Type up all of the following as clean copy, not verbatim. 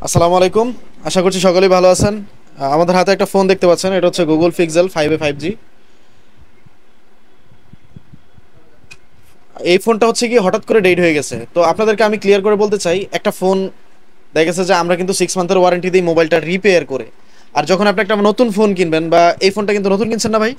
আসসালামু আলাইকুম। আশা করছি সকলেই ভালো আছেন। আমাদের হাতে একটা ফোন দেখতে পাচ্ছেন, এটা হচ্ছে গুগল পিক্সেল 5a 5G। এই ফোনটা হচ্ছে কি হঠাৎ করে ডেট হয়ে গেছে, তো আপনাদেরকে আমি ক্লিয়ার করে বলতে চাই, একটা ফোন দেখা গেছে যে আমরা কিন্তু 6 মান্থের ওয়ারেন্টি দিই মোবাইলটা রিপেয়ার করে। আর যখন আপনি একটা নতুন ফোন কিনবেন, বা এই ফোনটা কিন্তু নতুন কিনছেন না ভাই?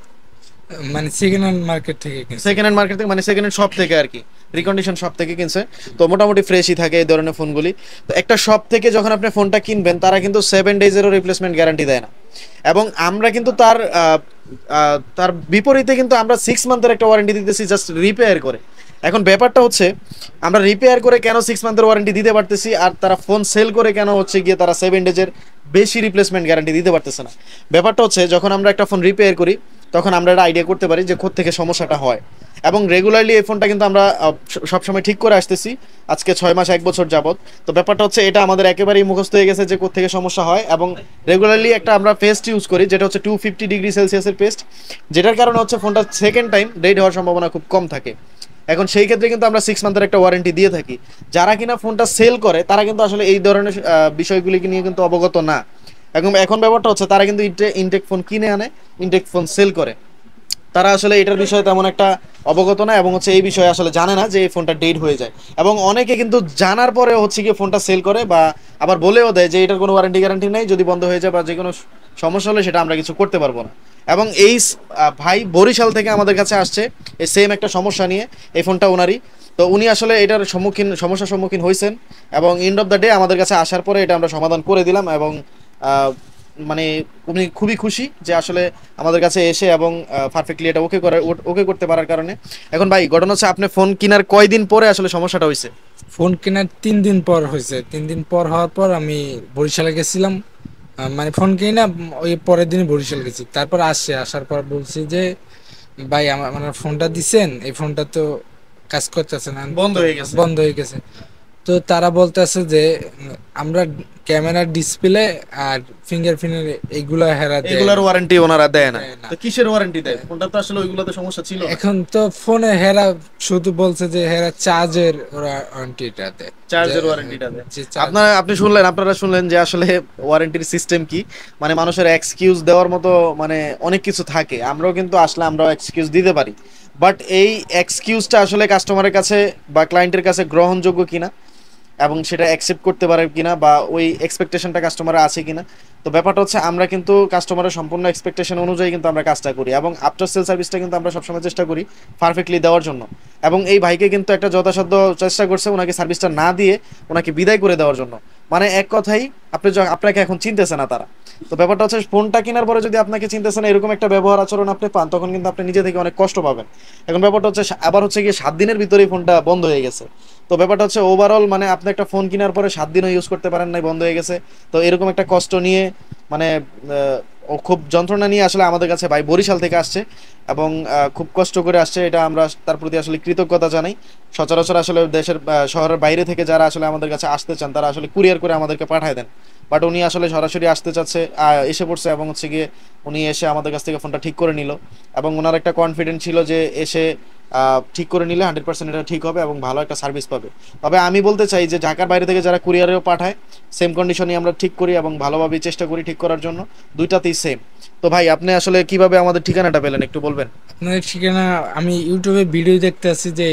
মানে সেকেন্ড হ্যান্ড মার্কেট থেকে কিনছি। সেকেন্ড হ্যান্ড মার্কেট থেকে, মানে সেকেন্ড হ্যান্ড শপ থেকে আর কি, রিকন্ডিশন শপ থেকে কিনছে। তো মোটামুটি ফ্রেশই থাকে এই ধরনের ফোনগুলি। তো একটা শপ থেকে যখন আপনি ফোনটা কিনবেন, তারা কিন্তু 7 ডেজেরও রিপ্লেসমেন্ট গ্যারান্টি দেয় না। এবং আমরা কিন্তু তার বিপরীতে কিন্তু আমরা 6 মান্থের একটা ওয়ারেন্টি দিতেছি জাস্ট রিপেয়ার করে। এখন ব্যাপারটা হচ্ছে, আমরা রিপেয়ার করে কেন 6 মান্থের ওয়ারেন্টি দিতে পারতেছি, আর তারা ফোন সেল করে কেন হচ্ছে গিয়ে তারা 7 ডেজের বেশি রিপ্লেসমেন্ট গ্যারান্টি দিতে পারতেছে না? ব্যাপারটা হচ্ছে, যখন আমরা একটা ফোন রিপেয়ার করি, তখন আমরা একটা আইডিয়া করতে পারি যে কোত্থেকে সমস্যাটা হয়। এবং রেগুলারলি এই ফোনটা কিন্তু আমরা সবসময় ঠিক করে আসতেছি, আজকে 6 মাস 1 বছর যাবত। তো ব্যাপারটা হচ্ছে, এটা আমাদের একেবারেই মুখস্থ হয়ে গেছে যে কোত্থেকে সমস্যা হয়। এবং রেগুলারলি একটা আমরা পেস্ট ইউজ করি, যেটা হচ্ছে 250 ডিগ্রি সেলসিয়াসের পেস্ট, যেটার কারণে হচ্ছে ফোনটা সেকেন্ড টাইম ডেট হওয়ার সম্ভাবনা খুব কম থাকে। এখন সেই ক্ষেত্রে কিন্তু আমরা 6 মান্থের একটা ওয়ারেন্টি দিয়ে থাকি। যারা কিনা ফোনটা সেল করে, তারা কিন্তু আসলে এই ধরনের বিষয়গুলিকে নিয়ে কিন্তু অবগত না। এখন এখন ব্যাপারটা হচ্ছে, তারা কিন্তু ইনটেক ফোন কিনে আনে, ইনটেক ফোন সেল করে। তারা আসলে এটার বিষয়ে তেমন একটা অবগত না, এবং হচ্ছে এই বিষয়ে আসলে জানে না যে এই ফোনটা ডেট হয়ে যায়। এবং অনেকে কিন্তু জানার পরে হচ্ছে গিয়ে ফোনটা সেল করে, বা আবার বলেও দেয় যে এটার কোনো ওয়ারেন্টি গ্যারান্টি নেই, যদি বন্ধ হয়ে যায় বা যে কোনো সমস্যা হলে সেটা আমরা কিছু করতে পারবো না। এবং ভাই বরিশাল থেকে আমাদের কাছে আসছে এই সেম একটা সমস্যা নিয়ে। এই ফোনটা ওনারই। তো উনি আসলে এটার সমস্যার সম্মুখীন হয়েছেন, এবং এন্ড অফ দ্য ডে আমাদের কাছে আসার পরে এটা আমরা সমাধান করে দিলাম। এবং আহ, মানে উনি খুবই খুশি যে আসলে আমাদের কাছে এসে, এবং পারফেক্টলি এটা ওকে করতে পারার কারণে। এখন ভাই ঘটনা হচ্ছে, আপনি ফোন কেনার কয়দিন পরে আসলে সমস্যাটা হয়েছে? ফোন কেনার 3 দিন পর হয়েছে। 3 দিন পর হওয়ার পর আমি বরিশালে গেছিলাম। মানে ফোন কিনে না, ওই পরের দিন বরিশাল গেছি। তারপর আসার পর বলছি যে ভাই আমার ফোনটা দিছেন, এই ফোনটা তো কাজ করতেছে না, বন্ধ হয়ে গেছে। বন্ধ হয়ে গেছে। তো তারা বলতেছে যে আমরা ক্যামেরার ডিসপ্লে আর ফিঙ্গারপ্রিন্টের এইগুলা হেরা দেয় এগুলার ওয়ারেন্টি ওনারা দেয় না? দেয় না। তো কিসের ওয়ারেন্টি দেয়? ফোনটা তো আসলে ওইগুলোতে সমস্যা ছিল না। এখন তো ফোনে হেরা শুধু বলছে যে হেরা চার্জের ওরা ওয়ারেন্টিটা দেয়। যে চার্জের ওয়ারেন্টিটা দেয়। যে চার্জ আপনারা শুনলেন যে আসলে ওয়ারেন্টির সিস্টেম কি। মানে মানুষের এক্সকিউজ দেওয়ার মতো মানে অনেক কিছু থাকে, আমরাও কিন্তু আসলে আমরাও এক্সকিউজ দিতে পারি। বাট এই এক্সকিউজটা আসলে কাস্টমারের কাছে বা ক্লায়েন্টের কাছে গ্রহণযোগ্য কিনা, এবং সেটা অ্যাকসেপ্ট করতে পারে কিনা, বা ওই এক্সপেকটেশনটা কাস্টমারের আছে কিনা। তো ব্যাপারটা হচ্ছে, আমরা কিন্তু কাস্টমারের সম্পূর্ণ এক্সপেকটেশন অনুযায়ী কিন্তু আমরা কাজটা করি, এবং আফটার সেল সার্ভিসটা কিন্তু আমরা সবসময় চেষ্টা করি পারফেক্টলি দেওয়ার জন্য। এবং এই ভাইকে কিন্তু একটা যথাসাধ্য চেষ্টা করছে ওনাকে সার্ভিসটা না দিয়ে ওনাকে বিদায় করে দেওয়ার জন্য। মানে এক কথাই, আপনাকে এখন চিনতেছে না তারা। তো ব্যাপারটা হচ্ছে, ফোনটা কেনার পরে যদি আপনাকে চিনতেছে না, এরকম একটা ব্যবহার আচরণ আপনি পান, তখন কিন্তু আপনি নিজে থেকে অনেক কষ্ট পাবেন। এখন ব্যাপারটা হচ্ছে, আবার হচ্ছে গিয়ে 7 দিনের ভিতরেই ফোনটা বন্ধ হয়ে গেছে। তো ব্যাপারটা হচ্ছে ওভারঅল, মানে আপনি একটা ফোন কেনার পরে 7 দিনও ইউজ করতে পারেন নাই, বন্ধ হয়ে গেছে। তো এরকম একটা কষ্ট নিয়ে, মানে ও খুব যন্ত্রণা নিয়ে আসলে আমাদের কাছে ভাই বরিশাল থেকে আসছে। এবং খুব কষ্ট করে আসছে, এটা আমরা তার প্রতি আসলে কৃতজ্ঞতা জানাই। সচরাচর আসলে দেশের শহরের বাইরে থেকে যারা আসলে আমাদের কাছে আসতে চান, তারা আসলে কুরিয়ার করে আমাদেরকে পাঠায় দেন। বাট উনি আসলে সরাসরি আসতে চাচ্ছে, এসে পড়ছে, এবং হচ্ছে গিয়ে উনি এসে আমাদের কাছ থেকে ফোনটা ঠিক করে নিল। এবং ওনার একটা কনফিডেন্ট ছিল যে এসে ঠিক করে নিলে 100% এটা ঠিক হবে এবং ভালো একটা সার্ভিস পাবে। তবে আমি বলতে চাই যে ঢাকার বাইরে থেকে যারা কুরিয়ারেও পাঠায়, সেম কন্ডিশনে আমরা ঠিক করি এবং ভালোভাবেই চেষ্টা করি ঠিক করার জন্য। দুইটাতেই সেম। তো ভাই, আপনি আসলে কিভাবে আমাদের ঠিকানাটা পেলেন একটু বলবেন? আপনার ঠিকানা, আমি ইউটিউবে ভিডিও দেখতে আছি যে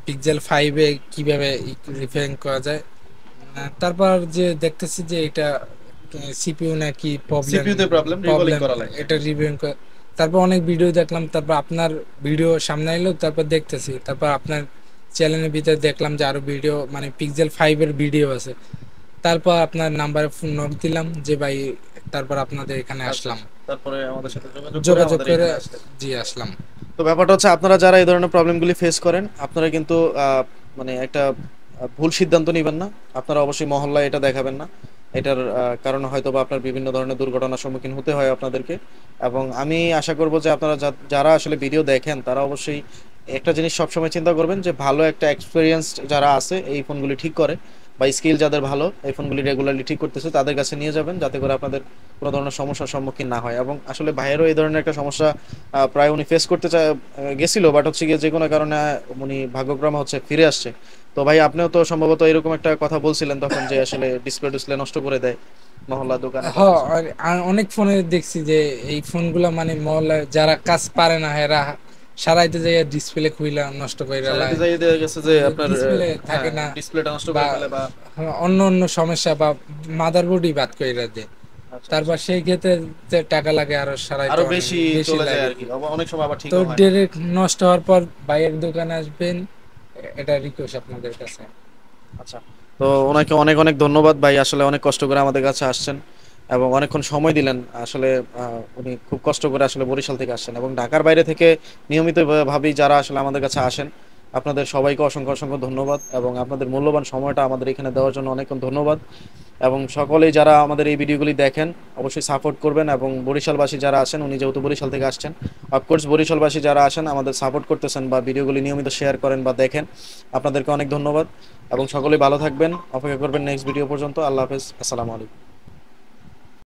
পিক্সেল 5-এ কিভাবে রিপেয়ারিং করা যায়। তারপর যে দেখতেছি যে এটা সিপিইউ নাকি প্রবলেম, সিপিইউ তে প্রবলেম, রিকলিং প্রবলেম করা লাগে। এটা রিপেয়ারিং। তারপর অনেক ভিডিও দেখলাম, তারপর আপনার ভিডিও সামনে এলো, তারপর দেখতেছি, তারপর আপনার চ্যানেলের ভিতরে দেখলাম যে আরো ভিডিও, মানে পিক্সেল 5-এর ভিডিও আছে। তারপর আপনার নাম্বারে ফোন নক দিলাম যে ভাই, তারপর আপনাদের এখানে আচ্ছা আসলাম, আচ্ছা, তারপরে আমাদের সাথে যোগাযোগ করে যোগাযোগ আমাদের করে এখানে আসলেন। জি আসলাম। তো ব্যাপারটা হচ্ছে, আপনারা যারা এই ধরনের প্রবলেমগুলি ফেস করেন, আপনারা কিন্তু মানে একটা ভুল সিদ্ধান্ত নেবেন না। আপনারা অবশ্যই মহল্লায় এটা দেখাবেন না। এটার কারণে হয়তো বা আপনার বিভিন্ন ধরনের দুর্ঘটনার সম্মুখীন হতে হয় আপনাদেরকে। এবং আমি আশা করব যে আপনারা যারা আসলে ভিডিও দেখেন, তারা অবশ্যই একটা জিনিস সবসময় চিন্তা করবেন যে ভালো একটা এক্সপিরিয়েন্স যারা আছে এই ফোনগুলি ঠিক করে, বা স্কিল যাদের ভালো এই ফোনগুলি রেগুলারলি ঠিক করতেছে তাদের কাছে নিয়ে যাবেন, যাতে করে আপনাদের কোনো ধরনের সমস্যার সম্মুখীন না হয়। এবং আসলে ভাইয়েরও এই ধরনের একটা সমস্যা প্রায় উনি ফেস করতে গেছিল, বাট হচ্ছে গিয়ে যে কোনো কারণে উনি ভাগ্যক্রমে হচ্ছে ফিরে আসছে। তো ভাই আপনিও তো সম্ভবত এরকম একটা কথা বলছিলেন তখন, যে আসলে ডিসপ্লে ডিসপ্লে নষ্ট করে দেয় মহল্লা দোকানে হ বা কিছু। আর অনেক ফোনে দেখছি যে এই ফোনগুলা মানে মহল্লায় যারা কাজ পারে না এরা সারাইতে যাই ডিসপ্লে খুইলা নষ্ট করে সারাইতে লাই, যাই দেখা গেছে যে আপনার ডিসপ্লে হ্যাঁ থাকে না ডিসপ্লেটা নষ্ট বা করে ফেলে বা অন্য অন্য সমস্যা বা মাদারবোর্ডই বাদ করে দেয়। আচ্ছা আচ্ছা তারপর সেই ক্ষেত্রে যে টাকা লাগে আরো সারাইতে আরো অনেক বেশি বেশি চলে যায় লাগে। আর কি, অনেক সময় আবার তো ঠিকও হয় না। ডিরেক্ট নষ্ট হওয়ার পর ভাইয়ের দোকানে আসবেন, এটা রিকোয়েস্ট আপনাদের কাছে। আচ্ছা, তো ওনাকে অনেক অনেক ধন্যবাদ ভাই, আসলে অনেক কষ্ট করে আমাদের কাছে আসছেন এবং অনেকক্ষণ সময় দিলেন। আসলে উনি খুব কষ্ট করে আসলে বরিশাল থেকে আসছেন এবং ঢাকার বাইরে থেকে নিয়মিত ভাবেই যারা আসলে আমাদের কাছে আসেন, আপনাদের সবাইকে অসংখ্য অসংখ্য ধন্যবাদ এবং আপনাদের মূল্যবান সময়টা আমাদের এখানে দেওয়ার জন্য অনেক ধন্যবাদ। এবং সকলেই যারা আমাদের এই ভিডিওগুলি দেখেন অবশ্যই সাপোর্ট করবেন, এবং বরিশালবাসী যারা আছেন, উনি যেহেতু বরিশাল থেকে আসছেন, অফকোর্স বরিশালবাসী যারা আসেন আমাদের সাপোর্ট করতেছেন বা ভিডিওগুলি নিয়মিত শেয়ার করেন বা দেখেন, আপনাদেরকে অনেক ধন্যবাদ। এবং সকলেই ভালো থাকবেন, অপেক্ষা করবেন নেক্সট ভিডিও পর্যন্ত। আল্লাহ হাফেজ, আসসালামু আলাইকুম।